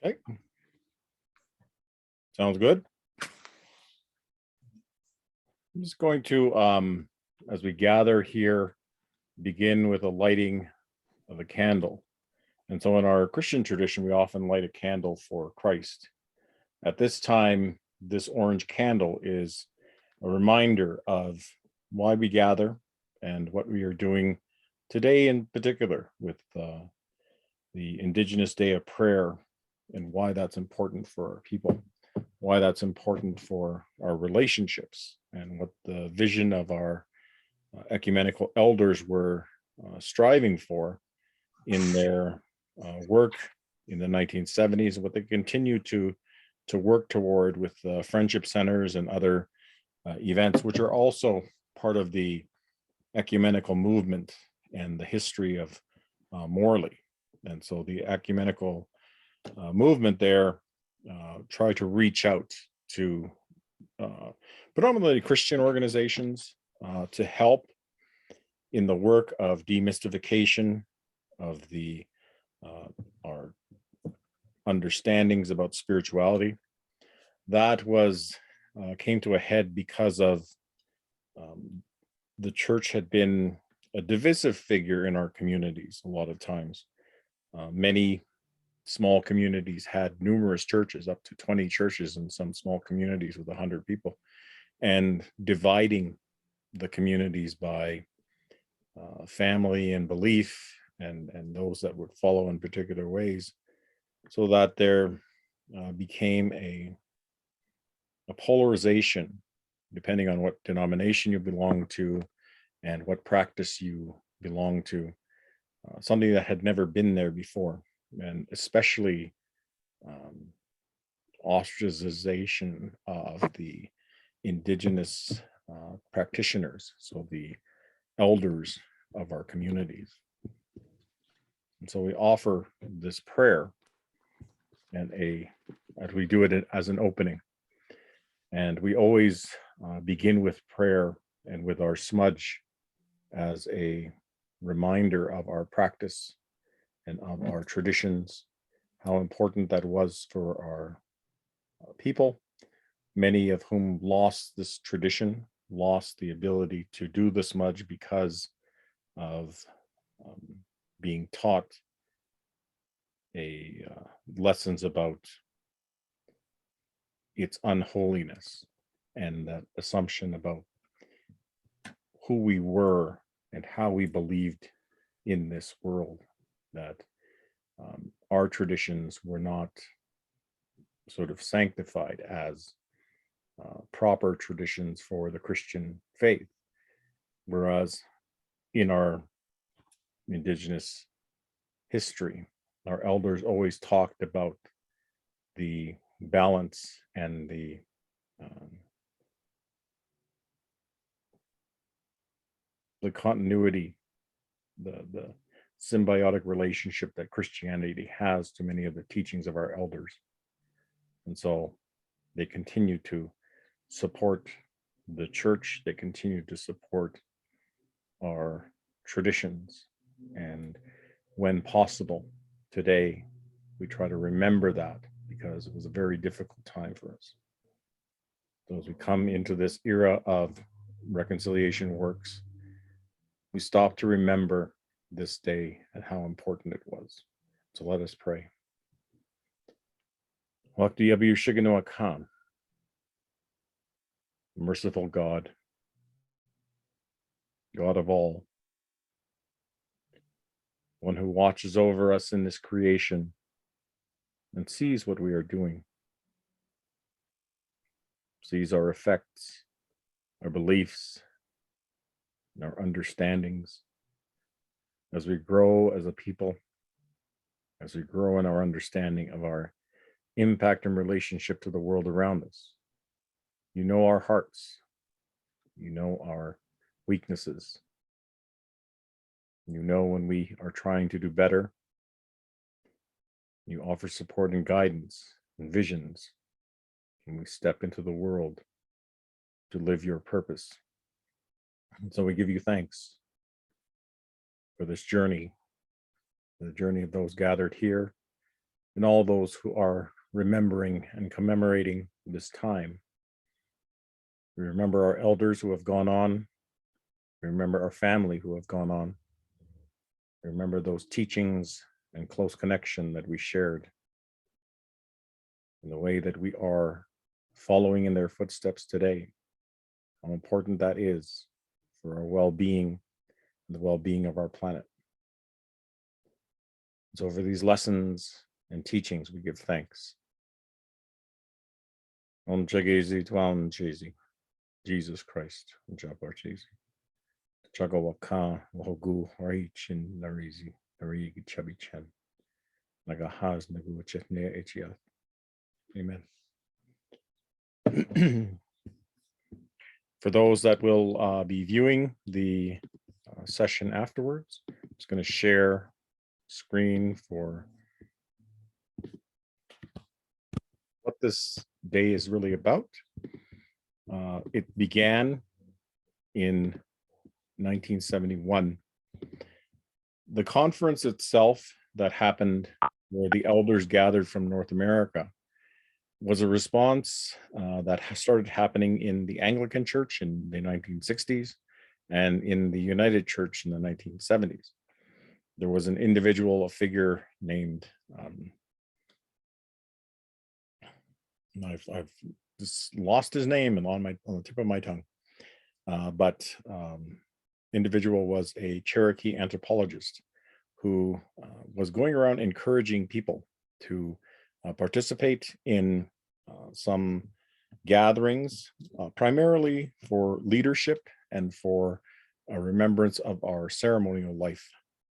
Okay. Sounds good. I'm just going to, as we gather here, begin with a lighting of a candle. And so in our Christian tradition, we often light a candle for Christ. At this time, this orange candle is a reminder of why we gather and what we are doing today in particular with the Indigenous Day of Prayer and why that's important for our people, why that's important for our relationships, and what the vision of our ecumenical elders were striving for in their work in the 1970s, and what they continue to work toward with friendship centers and other events, which are also part of the ecumenical movement and the history of Morley. And so the ecumenical movement there try to reach out to predominantly Christian organizations to help in the work of demystification of the our understandings about spirituality. That was came to a head because of the church had been a divisive figure in our communities a lot of times. Many small communities had numerous churches, up to 20 churches in some small communities with 100 people, and dividing the communities by family and belief and those that would follow in particular ways, so that there became a polarization depending on what denomination you belong to and what practice you belong to, something that had never been there before, and especially ostracization of the Indigenous practitioners, so the elders of our communities. And so we offer this prayer and as we do it as an opening. And we always begin with prayer and with our smudge as a reminder of our practice and of our traditions, how important that was for our people, many of whom lost this tradition, lost the ability to do the smudge because of being taught lessons about its unholiness and that assumption about who we were and how we believed in this world, that our traditions were not sort of sanctified as proper traditions for the Christian faith. Whereas in our Indigenous history, our elders always talked about the balance and the continuity, the symbiotic relationship that Christianity has to many of the teachings of our elders. And so they continue to support the church, they continue to support our traditions. And when possible, today, we try to remember that, because it was a very difficult time for us. So as we come into this era of reconciliation works, we stop to remember this day and how important it was. So let us pray. Merciful God, God of all, one who watches over us in this creation and sees what we are doing, sees our effects, our beliefs, and our understandings. As we grow as a people, as we grow in our understanding of our impact and relationship to the world around us, you know our hearts, you know our weaknesses, you know when we are trying to do better. You offer support and guidance and visions when we step into the world to live your purpose. And so we give you thanks for this journey, the journey of those gathered here, and all those who are remembering and commemorating this time. We remember our elders who have gone on. We remember our family who have gone on. We remember those teachings and close connection that we shared, and the way that we are following in their footsteps today, how important that is for our well-being and the well-being of our planet. So for these lessons and teachings, we give thanks. Om Jagezi Twan Jezi, Jesus Christ, Jabar Jezi. Chagawaka, Wahogu, Raichin, Narizi, Narigi Chabichan, Nagahaz, Naguachetne Echiath. Amen. For those that will be viewing the session afterwards, I'm just going to share screen for what this day is really about. It began in 1971. The conference itself that happened, where the elders gathered from North America, was a response that started happening in the Anglican Church in the 1960s and in the United Church in the 1970s. There was an individual, a figure named, I've just lost his name and on the tip of my tongue, but individual was a Cherokee anthropologist who was going around encouraging people to participate in some gatherings, primarily for leadership and for a remembrance of our ceremonial life.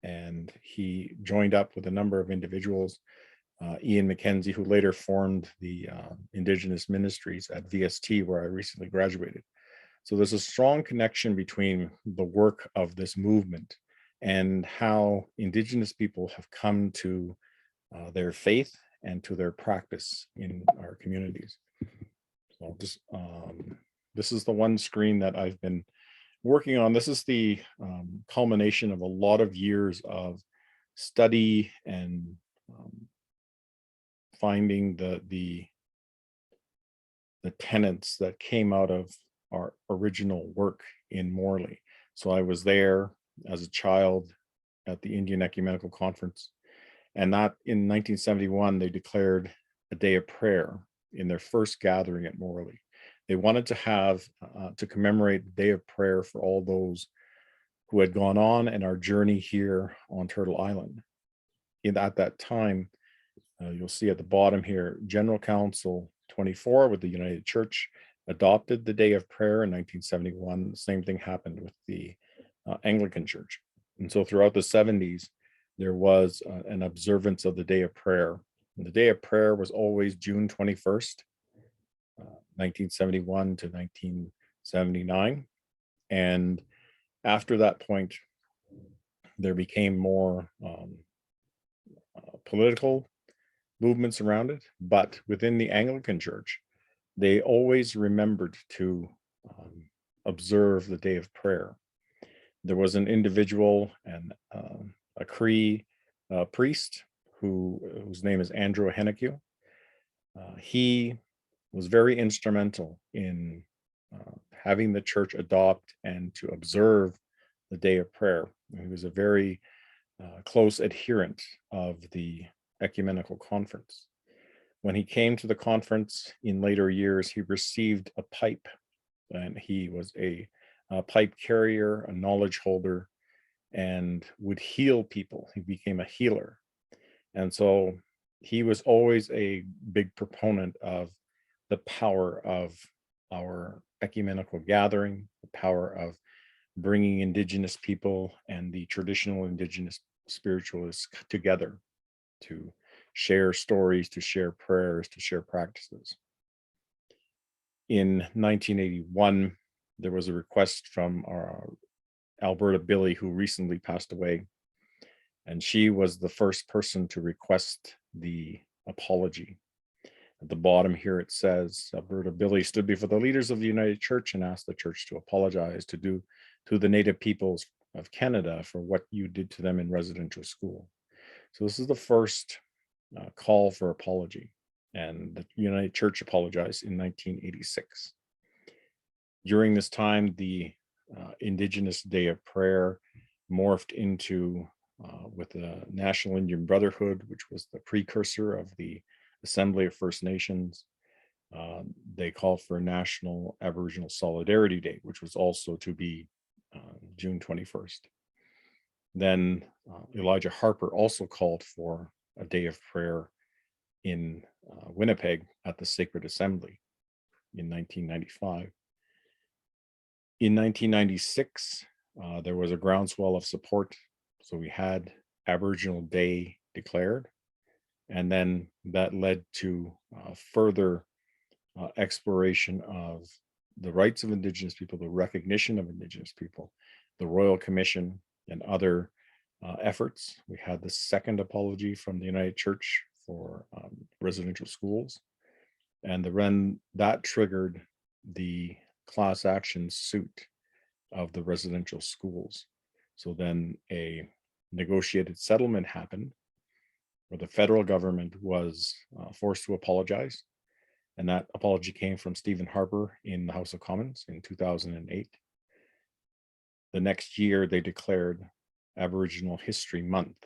And he joined up with a number of individuals, Ian McKenzie, who later formed the Indigenous Ministries at VST, where I recently graduated. So there's a strong connection between the work of this movement and how Indigenous people have come to their faith and to their practice in our communities. So this is the one screen that I've been working on. This is the culmination of a lot of years of study and finding the tenets that came out of our original work in Morley. So I was there as a child at the Indian Ecumenical Conference, and that in 1971 they declared a day of prayer in their first gathering at Morley. They wanted to have to commemorate the day of prayer for all those who had gone on in our journey here on Turtle Island. At that time, you'll see at the bottom here, General Council 24 with the United Church adopted the day of prayer in 1971. The same thing happened with the Anglican Church. And so throughout the 70s, there was an observance of the day of prayer. And the day of prayer was always June 21st, 1971 to 1979. And after that point, there became more political movements around it. But within the Anglican Church, they always remembered to observe the day of prayer. There was an individual and a Cree priest whose name is Andrew Hennekew. He was very instrumental in having the church adopt and to observe the day of prayer. He was a very close adherent of the Ecumenical Conference. When he came to the conference in later years, he received a pipe, and he was a pipe carrier, a knowledge holder, and would heal people. He became a healer. And so he was always a big proponent of the power of our ecumenical gathering, the power of bringing Indigenous people and the traditional Indigenous spiritualists together to share stories, to share prayers, to share practices. In 1981, there was a request from our Alberta Billy, who recently passed away, and she was the first person to request the apology. At the bottom here it says, Alberta Billy stood before the leaders of the United Church and asked the church to apologize to the Native peoples of Canada for what you did to them in residential school. So this is the first call for apology, and the United Church apologized in 1986. During this time, the Indigenous Day of Prayer morphed into, with the National Indian Brotherhood, which was the precursor of the Assembly of First Nations. They called for a National Aboriginal Solidarity Day, which was also to be June 21st. Then Elijah Harper also called for a day of prayer in Winnipeg at the Sacred Assembly in 1995. In 1996, there was a groundswell of support. So we had Aboriginal Day declared, and then that led to further exploration of the rights of Indigenous people, the recognition of Indigenous people, the Royal Commission, and other efforts. We had the second apology from the United Church for residential schools, and that triggered the class action suit of the residential schools. So then a negotiated settlement happened where the federal government was forced to apologize. And that apology came from Stephen Harper in the House of Commons in 2008. The next year, they declared Aboriginal History Month.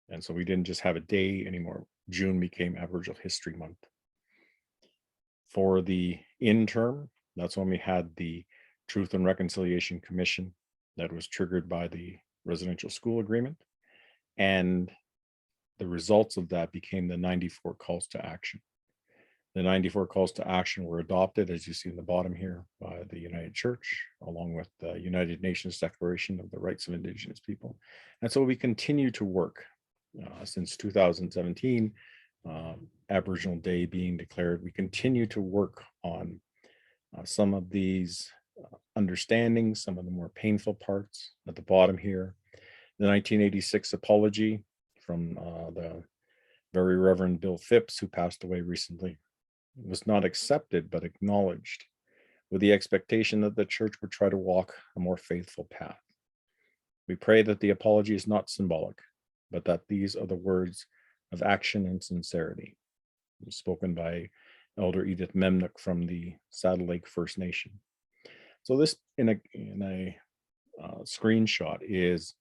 And so we didn't just have a day anymore. June became Aboriginal History Month. For the interim, that's when we had the Truth and Reconciliation Commission that was triggered by the residential school agreement. And the results of that became the 94 calls to action. The 94 calls to action were adopted, as you see in the bottom here, by the United Church, along with the United Nations Declaration of the Rights of Indigenous People. And so we continue to work since 2017, Aboriginal Day being declared. We continue to work on some of these understandings, some of the more painful parts at the bottom here. The 1986 apology from the very Reverend Bill Phipps, who passed away recently, was not accepted but acknowledged, with the expectation that the church would try to walk a more faithful path. We pray that the apology is not symbolic, but that these are the words of action and sincerity, spoken by Elder Edith Memnook from the Saddle Lake First Nation. So this in a screenshot is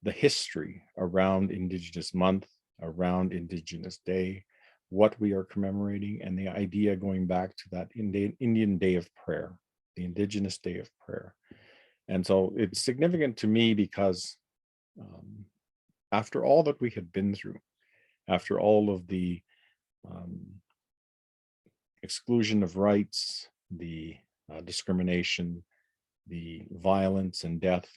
the history around Indigenous Month, around Indigenous Day, what we are commemorating, and the idea going back to that Indian Day of Prayer, the Indigenous Day of Prayer. And so it's significant to me because after all that we had been through, after all of the exclusion of rights, the discrimination, the violence and death,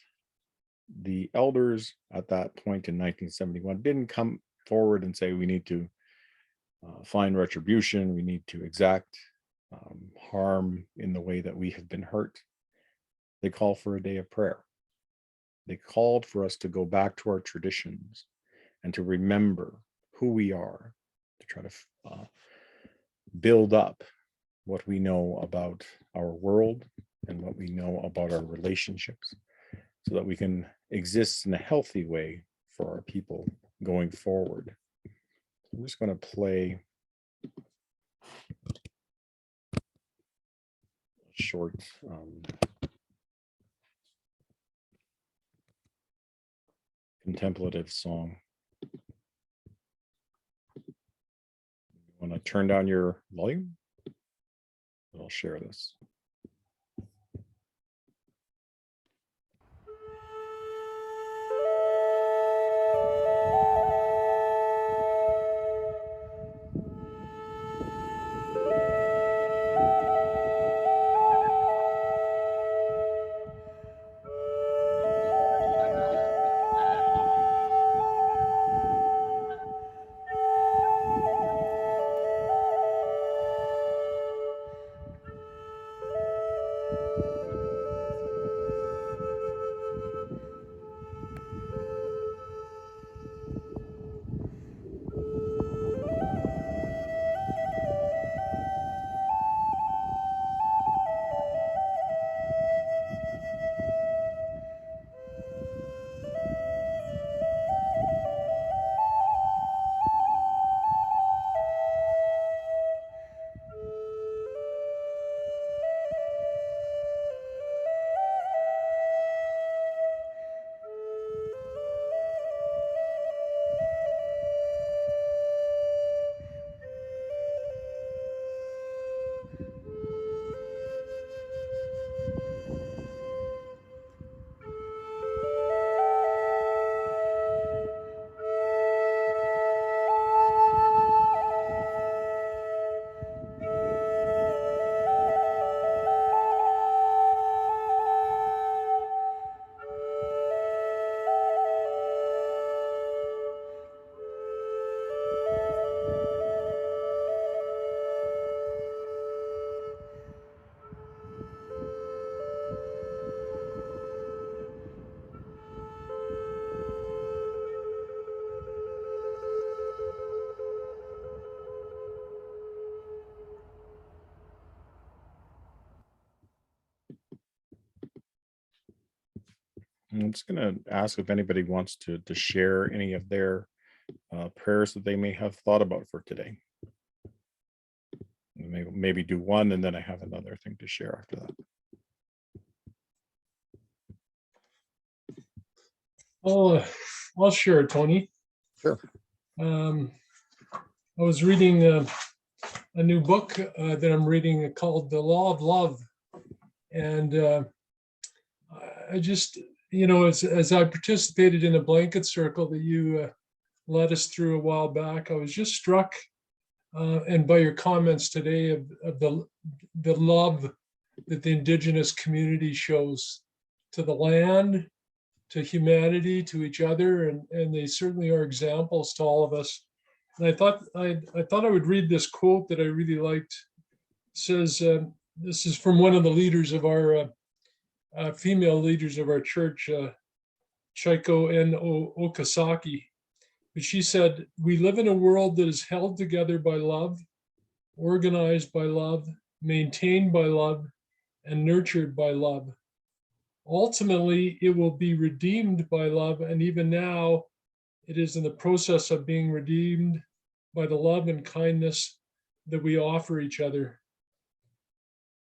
the elders at that point in 1971 didn't come forward and say we need to find retribution, we need to exact harm in the way that we have been hurt. They call for a day of prayer. They called for us to go back to our traditions and to remember who we are, to try to build up what we know about our world and what we know about our relationships, so that we can exist in a healthy way for our people going forward. I'm just going to play a short contemplative song. You want to turn down your volume? I'll share this. I'm just going to ask if anybody wants to share any of their prayers that they may have thought about for today. Maybe do one, and then I have another thing to share after that. I'll share, Tony. Sure. I was reading a new book that I'm reading called The Law of Love. And I just, as I participated in a blanket circle that you led us through a while back, I was just struck and by your comments today of the love that the Indigenous community shows to the land, to humanity, to each other, and they certainly are examples to all of us. And I thought I would read this quote that I really liked. It says, this is from one of the leaders of our female leaders of our church, Chaiko N. Okasaki. But she said, "We live in a world that is held together by love, organized by love, maintained by love, and nurtured by love. Ultimately, it will be redeemed by love, and even now, it is in the process of being redeemed by the love and kindness that we offer each other."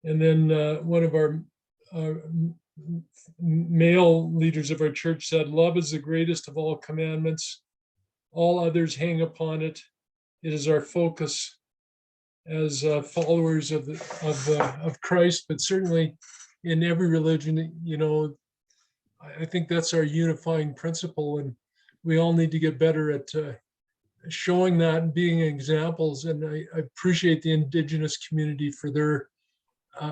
And then one of our male leaders of our church said, "Love is the greatest of all commandments. All others hang upon it. It is our focus as followers of Christ, but certainly in every religion, I think that's our unifying principle, and we all need to get better at showing that and being examples. And I appreciate the Indigenous community for their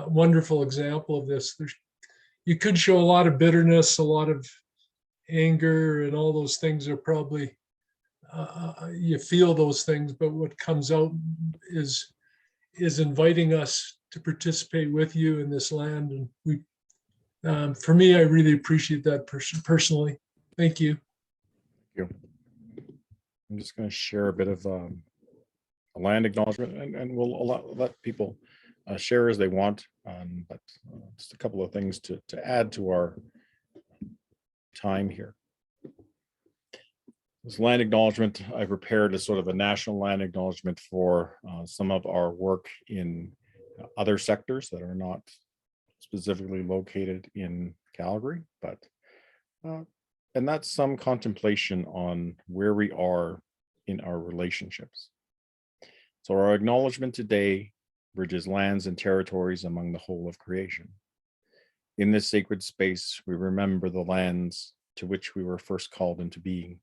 wonderful example of this. You could show a lot of bitterness, a lot of anger, and all those things are probably, you feel those things, but what comes out is inviting us to participate with you in this land. And we, for me, I really appreciate that personally. Thank you. Thank you. I'm just going to share a bit of a land acknowledgement, and we'll let people share as they want, but just a couple of things to add to our time here. This land acknowledgement I prepared as sort of a national land acknowledgement for some of our work in other sectors that are not specifically located in Calgary, but and that's some contemplation on where we are in our relationships. So our acknowledgement today bridges lands and territories among the whole of creation. In this sacred space, we remember the lands to which we were first called into being.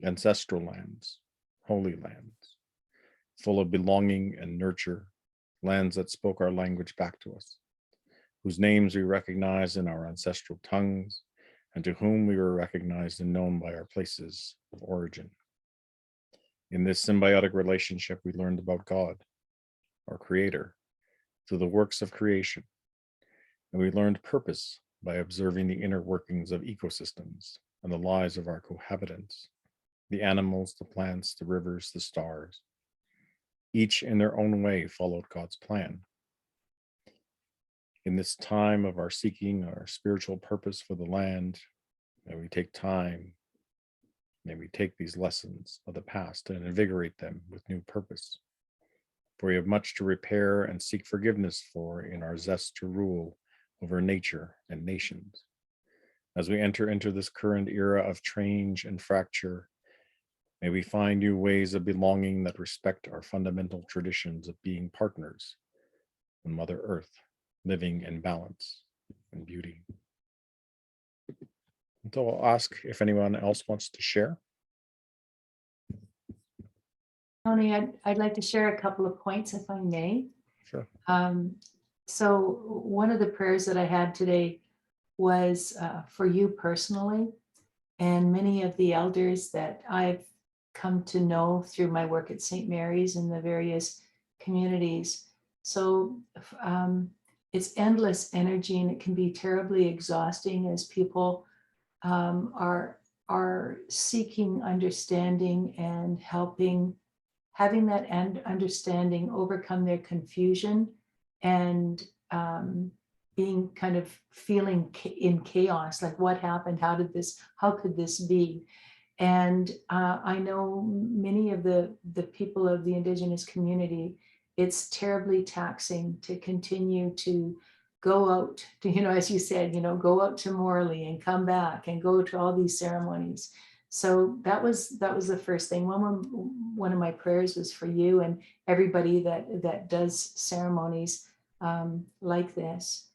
Ancestral lands, holy lands, full of belonging and nurture, lands that spoke our language back to us, whose names we recognize in our ancestral tongues, and to whom we were recognized and known by our places of origin. In this symbiotic relationship, we learned about God, our Creator, through the works of creation, and we learned purpose by observing the inner workings of ecosystems and the lives of our cohabitants. The animals, the plants, the rivers, the stars, each in their own way followed God's plan. In this time of our seeking our spiritual purpose for the land, may we take time, may we take these lessons of the past and invigorate them with new purpose. For we have much to repair and seek forgiveness for in our zest to rule over nature and nations. As we enter into this current era of change and fracture, may we find new ways of belonging that respect our fundamental traditions of being partners with Mother Earth, living in balance and beauty. And so I'll ask if anyone else wants to share. Tony, I'd like to share a couple of points, if I may. Sure. So one of the prayers that I had today was for you personally, and many of the elders that I've come to know through my work at St. Mary's and the various communities. So it's endless energy, and it can be terribly exhausting as people are seeking understanding and having that understanding overcome their confusion and being kind of feeling in chaos, like what happened, how could this be? And I know many of the people of the Indigenous community, it's terribly taxing to continue to go out to, as you said, go out to Morley and come back and go to all these ceremonies. So that was the first thing. One of my prayers was for you and everybody that does ceremonies like this.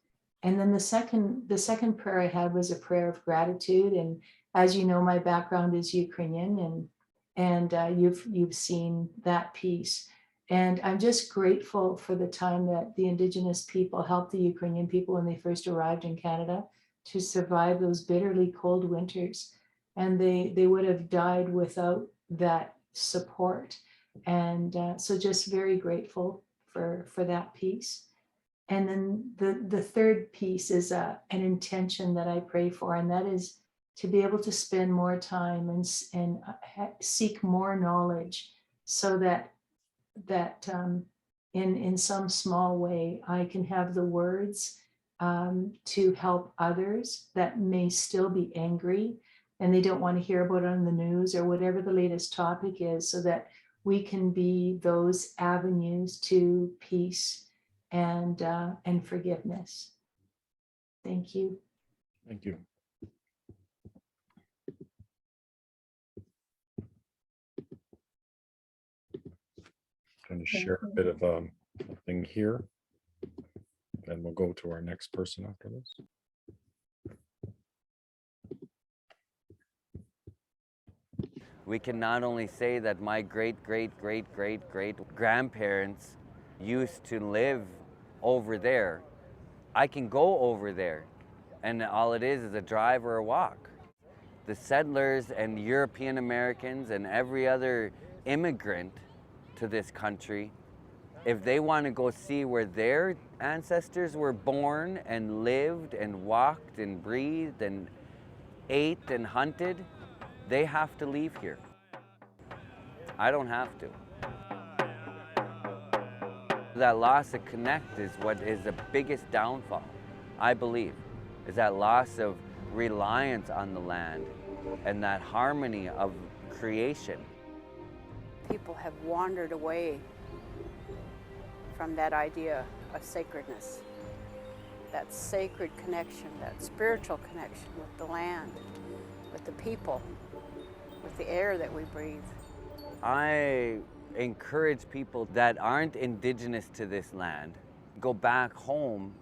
And then the second prayer I had was a prayer of gratitude. And as you know, my background is Ukrainian, and you've seen that piece. And I'm just grateful for the time that the Indigenous people helped the Ukrainian people when they first arrived in Canada to survive those bitterly cold winters. And they would have died without that support. And so just very grateful for that piece. And then the third piece is an intention that I pray for, and that is to be able to spend more time and seek more knowledge, so that in some small way I can have the words to help others that may still be angry and they don't want to hear about it on the news or whatever the latest topic is, so that we can be those avenues to peace and forgiveness. Thank you. Thank you. Going to share a bit of a thing here, then we'll go to our next person after this. We can not only say that my great grandparents used to live over there. I can go over there, and all it is a drive or a walk. The settlers and European Americans and every other immigrant to this country, if they want to go see where their ancestors were born and lived and walked and breathed and ate and hunted, they have to leave here. I don't have to. That loss of connect is what is the biggest downfall, I believe, is that loss of reliance on the land and that harmony of creation. People have wandered away from that idea of sacredness, that sacred connection, that spiritual connection with the land, with the people, with the air that we breathe. I encourage people that aren't indigenous to this land, go back home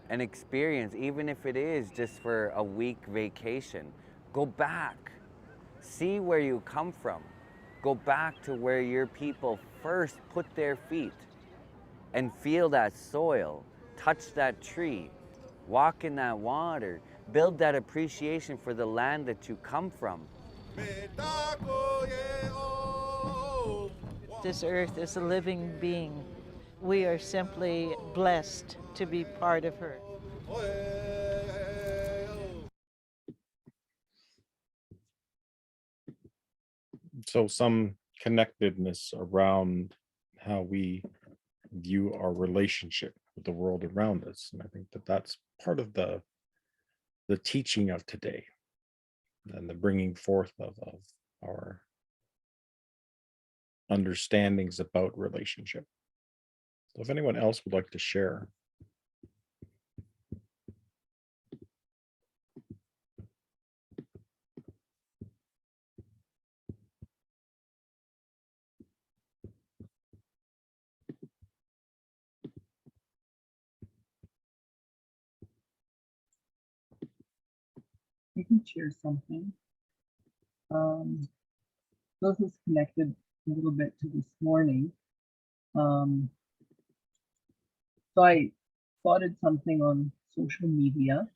and experience, even if it is just for a week vacation. Go back, see where you come from. Go back to where your people first put their feet and feel that soil, touch that tree, walk in that water, build that appreciation for the land that you come from. This earth is a living being. We are simply blessed to be part of her. So some connectedness around how we view our relationship with the world around us. And I think that that's part of the teaching of today and the bringing forth of our understandings about relationship. So if anyone else would like to share. I can share something. This is connected a little bit to this morning. So I spotted something on social media.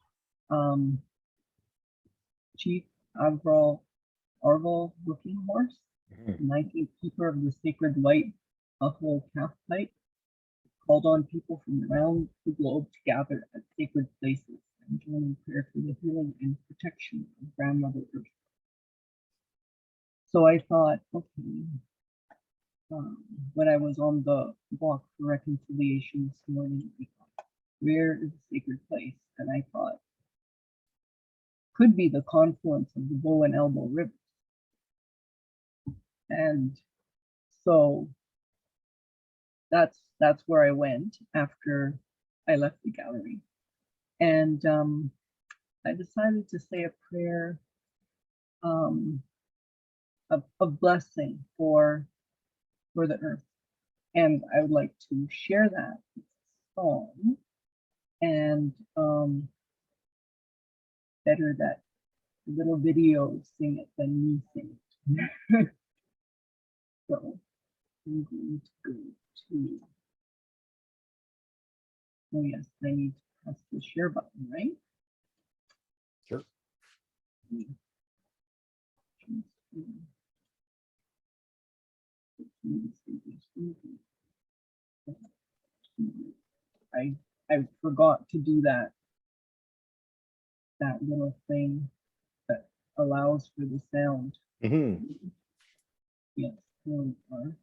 Chief Arval Looking Horse, the 19th keeper of the sacred light, Buffalo Calf Light, called on people from around the globe to gather at sacred places and join in prayer for the healing and protection of Grandmother Earth. So I thought, okay, when I was on the walk for reconciliation this morning, where is the sacred place? And I thought, could be the confluence of the Bow and Elbow rivers. And so that's where I went after I left the gallery. And I decided to say a prayer of blessing for the earth. And I would like to share that song, and better that little video sing it than me sing it. So I'm going to go to, oh yes, I need to press the share button, right? Sure. I forgot to do that little thing that allows for the sound. Yes, here we are.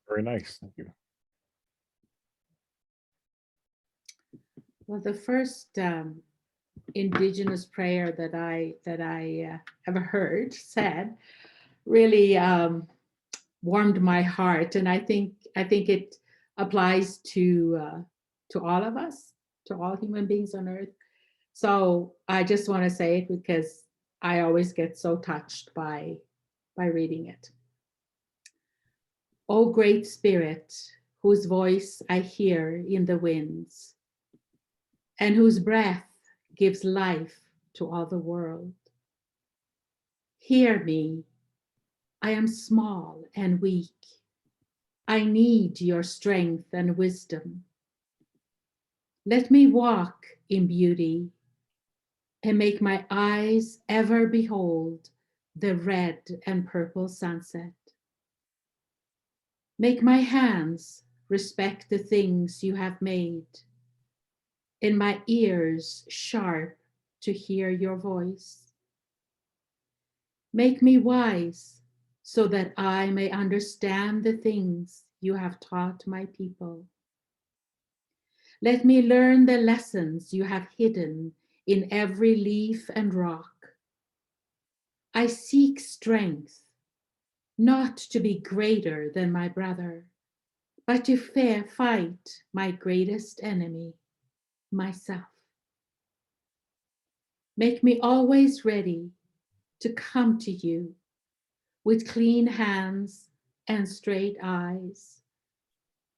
Very nice, thank you. Well, the first Indigenous prayer that I ever heard said really warmed my heart, and I think it applies to all of us, to all human beings on earth. So I just want to say it because I always get so touched by reading it. O Great Spirit, whose voice I hear in the winds, and whose breath gives life to all the world. Hear me, I am small and weak. I need your strength and wisdom. Let me walk in beauty and make my eyes ever behold the red and purple sunset. Make my hands respect the things you have made, and my ears sharp to hear your voice. Make me wise so that I may understand the things you have taught my people. Let me learn the lessons you have hidden in every leaf and rock. I seek strength, not to be greater than my brother, but to fight my greatest enemy, myself. Make me always ready to come to you with clean hands and straight eyes.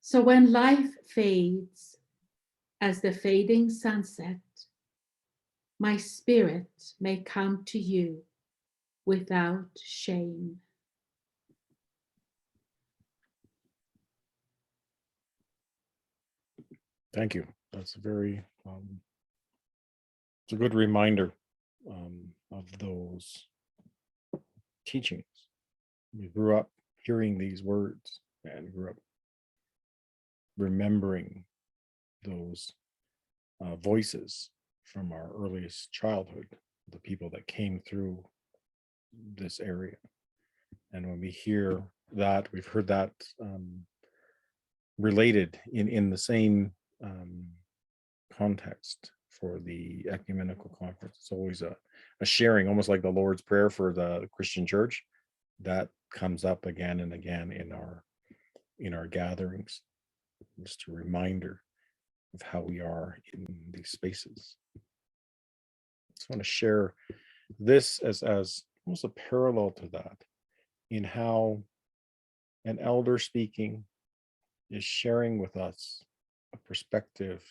So when life fades as the fading sunset, my spirit may come to you without shame. Thank you. That's a very, it's a good reminder of those teachings. We grew up hearing these words and grew up remembering those voices from our earliest childhood, the people that came through this area. And when we hear that, we've heard that related in the same context for the Ecumenical Conference. It's always a sharing, almost like the Lord's Prayer for the Christian church. That comes up again and again in our gatherings. Just a reminder of how we are in these spaces. I just want to share this as almost a parallel to that, in how an elder speaking is sharing with us a perspective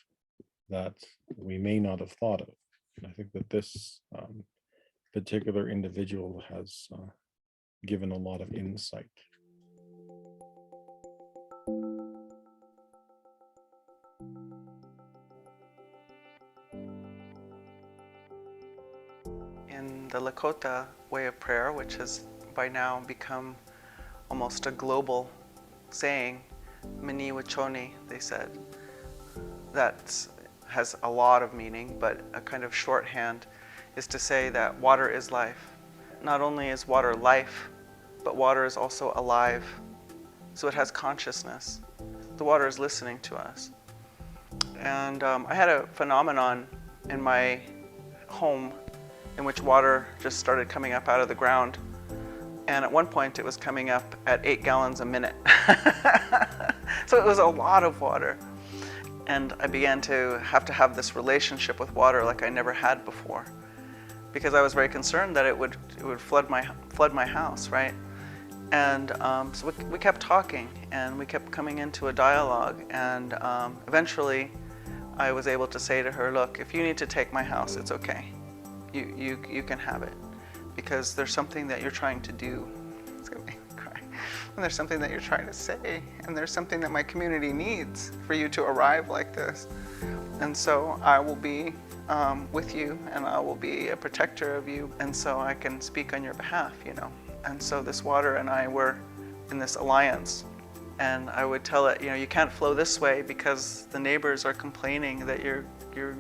that we may not have thought of. And I think that this particular individual has given a lot of insight. In the Lakota way of prayer, which has by now become almost a global saying, Mani Wachoni, they said, that has a lot of meaning, but a kind of shorthand is to say that water is life. Not only is water life, but water is also alive. So it has consciousness. The water is listening to us. And I had a phenomenon in my home in which water just started coming up out of the ground. And at one point it was coming up at 8 gallons a minute. So it was a lot of water. And I began to have this relationship with water like I never had before, because I was very concerned that it would flood my house, right? And so we kept talking, and we kept coming into a dialogue, and eventually I was able to say to her, look, if you need to take my house, it's okay. You can have it, because there's something that you're trying to do. It's gonna make me cry. And there's something that you're trying to say, and there's something that my community needs for you to arrive like this. And so I will be with you, and I will be a protector of you, and so I can speak on your behalf, you know. And so this water and I were in this alliance, and I would tell it, you know, you can't flow this way because the neighbors are complaining that you're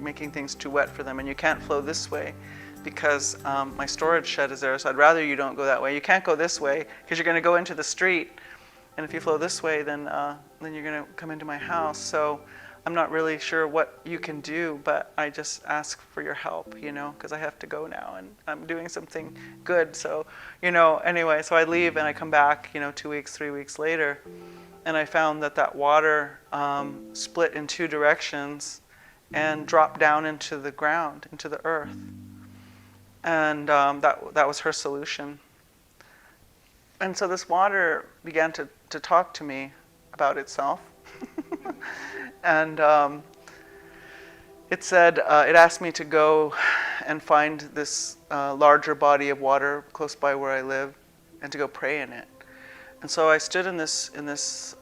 making things too wet for them, and you can't flow this way because my storage shed is there, so I'd rather you don't go that way. You can't go this way because you're going to go into the street, and if you flow this way, then you're going to come into my house. So I'm not really sure what you can do, but I just ask for your help, you know, because I have to go now, and I'm doing something good. So, you know, anyway, so I leave and I come back, you know, 2 weeks, 3 weeks later, and I found that water split in 2 directions and dropped down into the ground, into the earth. And that was her solution. And so this water began to talk to me about itself. And it said, it asked me to go and find this larger body of water close by where I live, and to go pray in it. And so I stood in this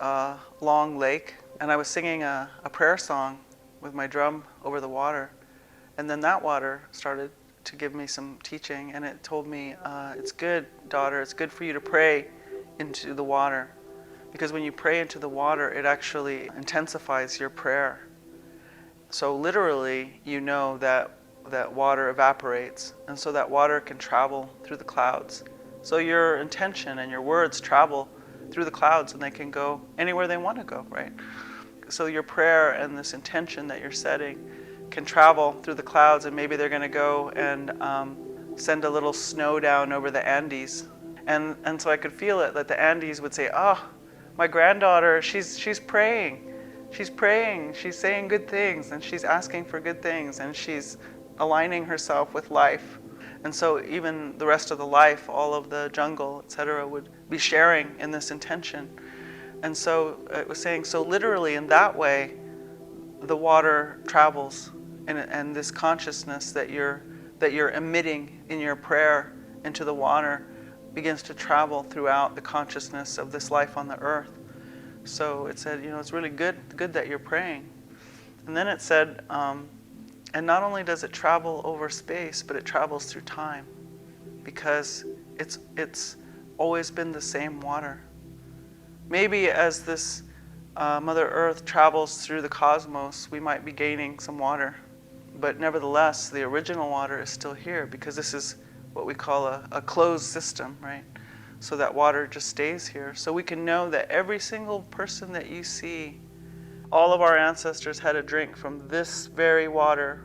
long lake, and I was singing a prayer song with my drum over the water. And then that water started to give me some teaching, and it told me, it's good, daughter, it's good for you to pray into the water. Because when you pray into the water, it actually intensifies your prayer. So literally, you know that water evaporates, and so that water can travel through the clouds. So your intention and your words travel through the clouds, and they can go anywhere they want to go, right? So your prayer and this intention that you're setting can travel through the clouds, and maybe they're going to go and send a little snow down over the Andes. And so I could feel it, that the Andes would say, oh, my granddaughter, she's praying. She's praying, she's saying good things, and she's asking for good things, and she's aligning herself with life. And so even the rest of the life, all of the jungle, etc., would be sharing in this intention. And so it was saying, so literally in that way, the water travels, and this consciousness that you're emitting in your prayer into the water begins to travel throughout the consciousness of this life on the earth. So it said, it's really good that you're praying. And then it said, and not only does it travel over space, but it travels through time, because it's always been the same water. Maybe as this Mother Earth travels through the cosmos, we might be gaining some water, but nevertheless, the original water is still here, because this is what we call a closed system, right? So that water just stays here. So we can know that every single person that you see, all of our ancestors had a drink from this very water.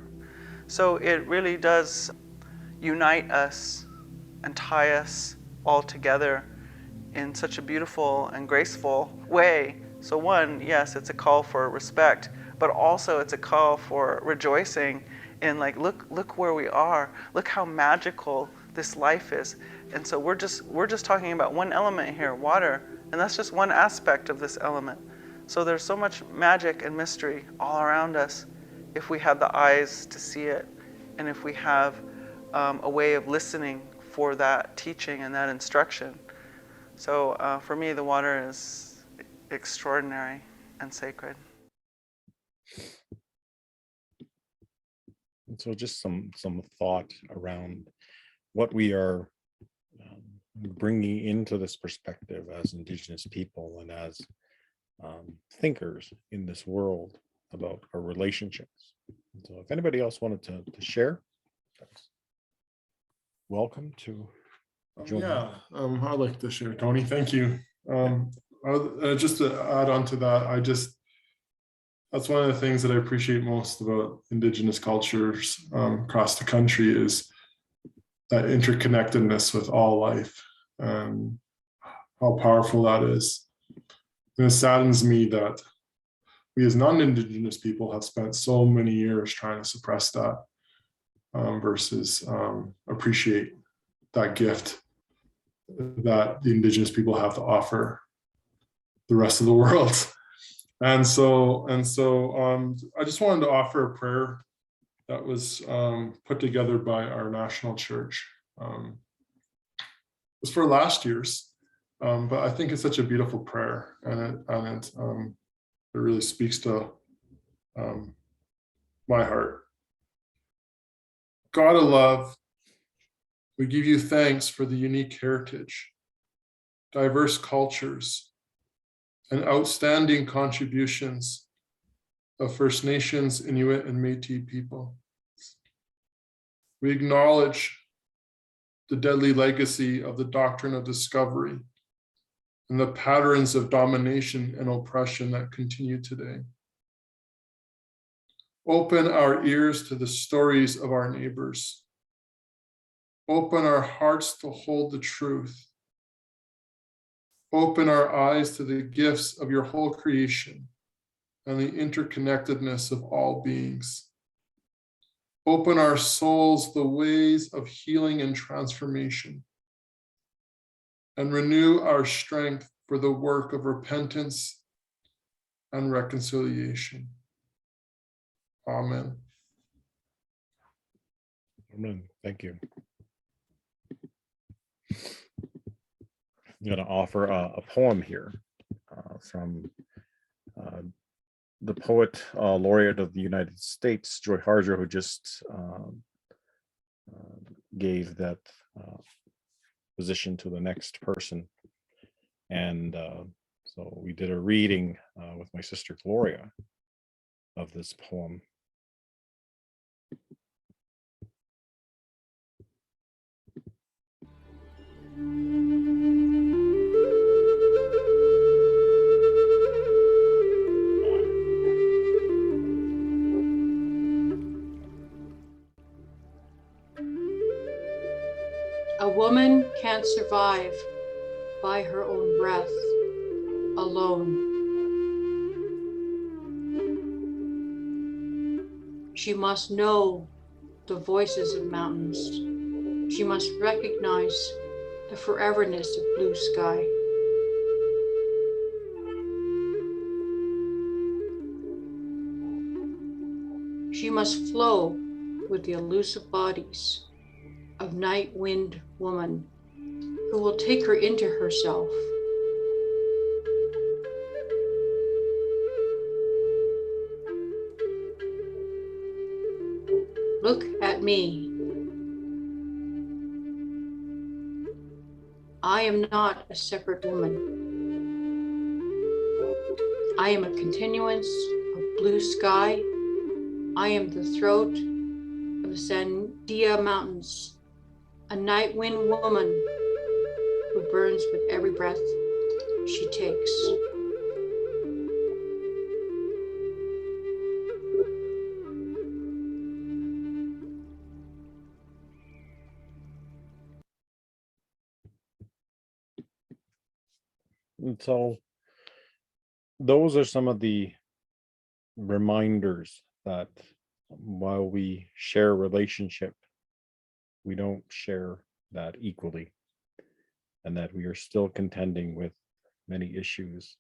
So it really does unite us and tie us all together in such a beautiful and graceful way. So one, yes, it's a call for respect, but also it's a call for rejoicing in, like, look where we are. Look how magical this life is. And so we're just talking about one element here, water, and that's just one aspect of this element. So there's so much magic and mystery all around us if we have the eyes to see it, and if we have a way of listening for that teaching and that instruction. So for me, the water is extraordinary and sacred. And so just some thought around what we are bringing into this perspective as Indigenous people and as thinkers in this world about our relationships. And so if anybody else wanted to share, welcome to join. Yeah, I'd like to share, Tony. Thank you. Just to add on to that, that's one of the things that I appreciate most about Indigenous cultures across the country, is that interconnectedness with all life, and how powerful that is. And it saddens me that we as non-Indigenous people have spent so many years trying to suppress that versus appreciate that gift that the Indigenous people have to offer the rest of the world. And so I just wanted to offer a prayer that was put together by our national church. It was for last year's, but I think it's such a beautiful prayer, and it really speaks to my heart. God of love, we give you thanks for the unique heritage, diverse cultures, and outstanding contributions of First Nations, Inuit, and Métis people. We acknowledge the deadly legacy of the doctrine of discovery and the patterns of domination and oppression that continue today. Open our ears to the stories of our neighbors. Open our hearts to hold the truth. Open our eyes to the gifts of your whole creation and the interconnectedness of all beings. Open our souls the ways of healing and transformation, and renew our strength for the work of repentance and reconciliation. Amen. Amen. Thank you. I'm going to offer a poem here from the poet laureate of the United States, Joy Harjo, who just gave that position to the next person. And so we did a reading with my sister Gloria of this poem. woman can't survive by her own breath alone. She must know the voices of mountains. She must recognize the foreverness of blue sky. She must flow with the elusive bodies of night wind woman who will take her into herself. Look at me. I am not a separate woman. I am a continuance of blue sky. I am the throat of the Sandia Mountains, a night wind woman who burns with every breath she takes. And so those are some of the reminders that while we share relationship, we don't share that equally, and that we are still contending with many issues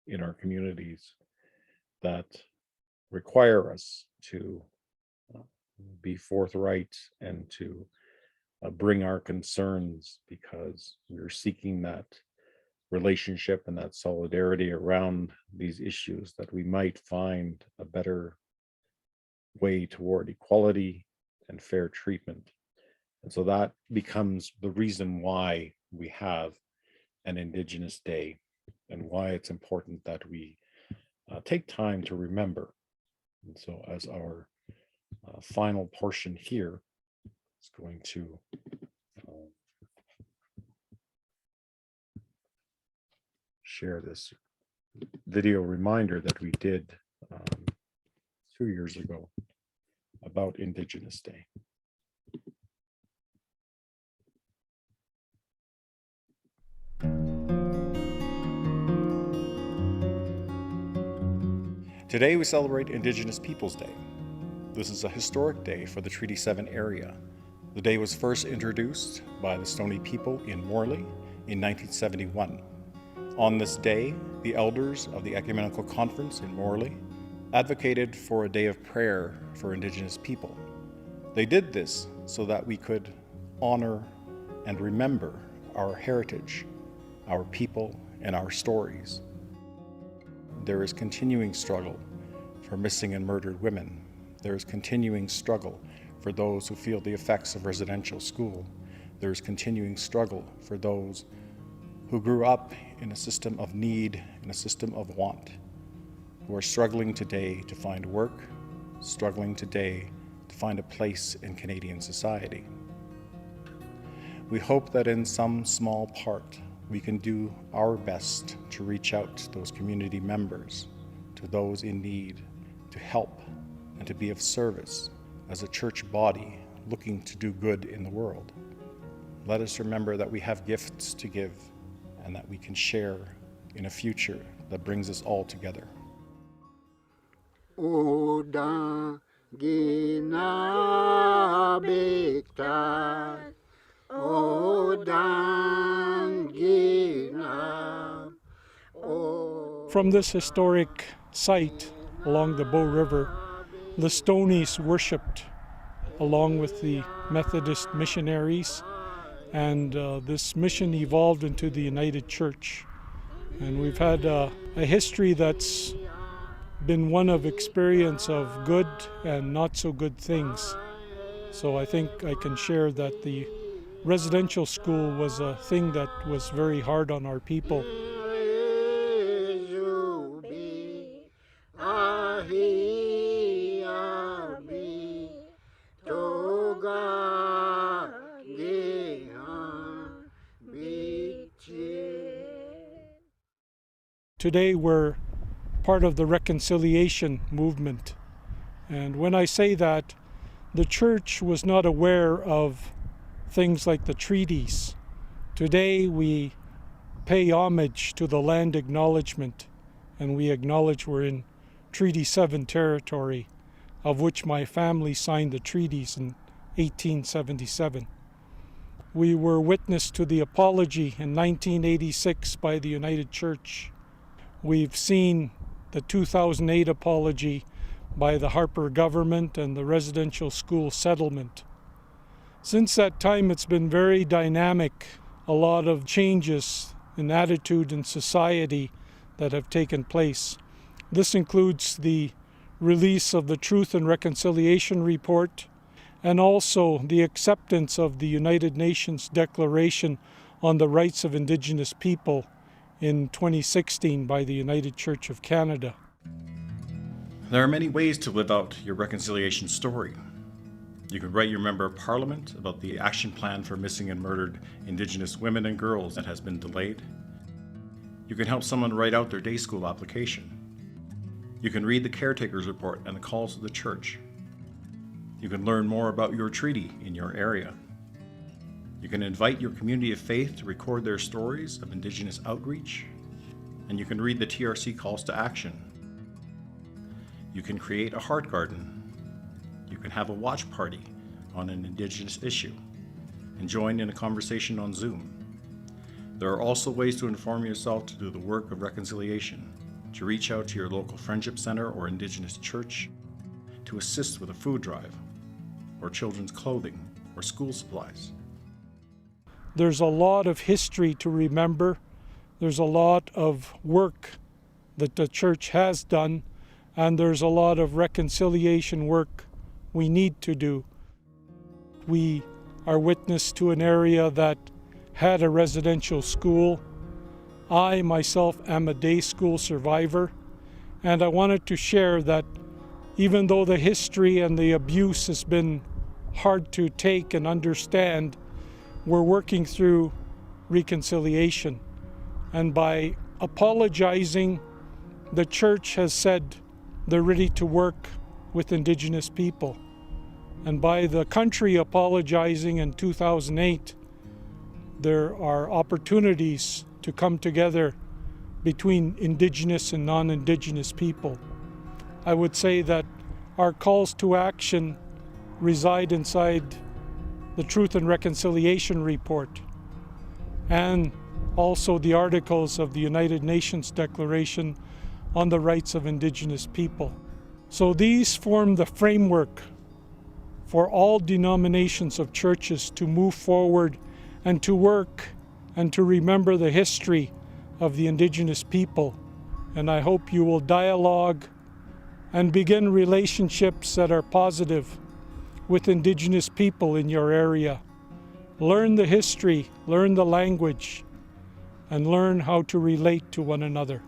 in our communities that require us to be forthright and to bring our concerns, because we're seeking that relationship and that solidarity around these issues, that we might find a better way toward equality and fair treatment. And so that becomes the reason why we have an Indigenous Day, and why it's important that we take time to remember. And so as our final portion here is going to share this video reminder that we did 2 years ago about Indigenous Day. Today we celebrate Indigenous Peoples Day. This is a historic day for the Treaty 7 area. The day was first introduced by the Stoney people in Morley in 1971. On this day, the elders of the Ecumenical Conference in Morley advocated for a day of prayer for Indigenous people. They did this so that we could honor and remember our heritage, our people, and our stories. There is continuing struggle for missing and murdered women. There is continuing struggle for those who feel the effects of residential school. There is continuing struggle for those who grew up in a system of need, in a system of want, who are struggling today to find work, struggling today to find a place in Canadian society. We hope that in some small part, we can do our best to reach out to those community members, to those in need, to help and to be of service as a church body looking to do good in the world. Let us remember that we have gifts to give and that we can share in a future that brings us all together. From this historic site along the Bow River, the Stonies worshipped along with the Methodist missionaries, and this mission evolved into the United Church. And we've had a history that's been one of experience of good and not so good things. So I think I can share that the residential school was a thing that was very hard on our people. Today we're part of the reconciliation movement. And when I say that, the church was not aware of things like the treaties. Today we pay homage to the land acknowledgement, and we acknowledge we're in Treaty 7 territory, of which my family signed the treaties in 1877. We were witness to the apology in 1986 by the United Church. We've seen the 2008 apology by the Harper government and the residential school settlement. Since that time, it's been very dynamic. A lot of changes in attitude in society that have taken place. This includes the release of the Truth and Reconciliation Report, and also the acceptance of the United Nations Declaration on the Rights of Indigenous People in 2016 by the United Church of Canada. There are many ways to live out your reconciliation story. You can write your member of parliament about the action plan for missing and murdered Indigenous women and girls that has been delayed. You can help someone write out their day school application. You can read the caretaker's report and the calls of the church. You can learn more about your treaty in your area. You can invite your community of faith to record their stories of Indigenous outreach, and you can read the TRC calls to action. You can create a heart garden. You can have a watch party on an Indigenous issue and join in a conversation on Zoom. There are also ways to inform yourself to do the work of reconciliation, to reach out to your local friendship center or Indigenous church, to assist with a food drive, or children's clothing, or school supplies. There's a lot of history to remember. There's a lot of work that the church has done, and there's a lot of reconciliation work we need to do. We are witness to an area that had a residential school. I myself am a day school survivor, and I wanted to share that even though the history and the abuse has been hard to take and understand, we're working through reconciliation. And by apologizing, the church has said they're ready to work with Indigenous people. And by the country apologizing in 2008, there are opportunities to come together between Indigenous and non-Indigenous people. I would say that our calls to action reside inside the Truth and Reconciliation Report and also the articles of the United Nations Declaration on the Rights of Indigenous People. So these form the framework for all denominations of churches to move forward and to work and to remember the history of the Indigenous people. And I hope you will dialogue and begin relationships that are positive with Indigenous people in your area. Learn the history, learn the language, and learn how to relate to one another.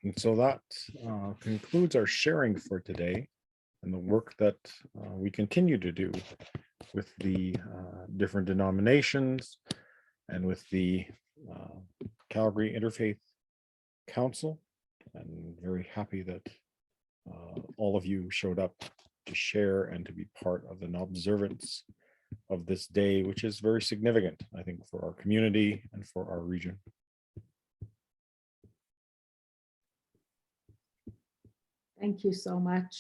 And so that concludes our sharing for today. and the work that we continue to do with the different denominations and with the Calgary Interfaith Council. I'm very happy that all of you showed up to share and to be part of an observance of this day, which is very significant, I think, for our community and for our region. Thank you so much.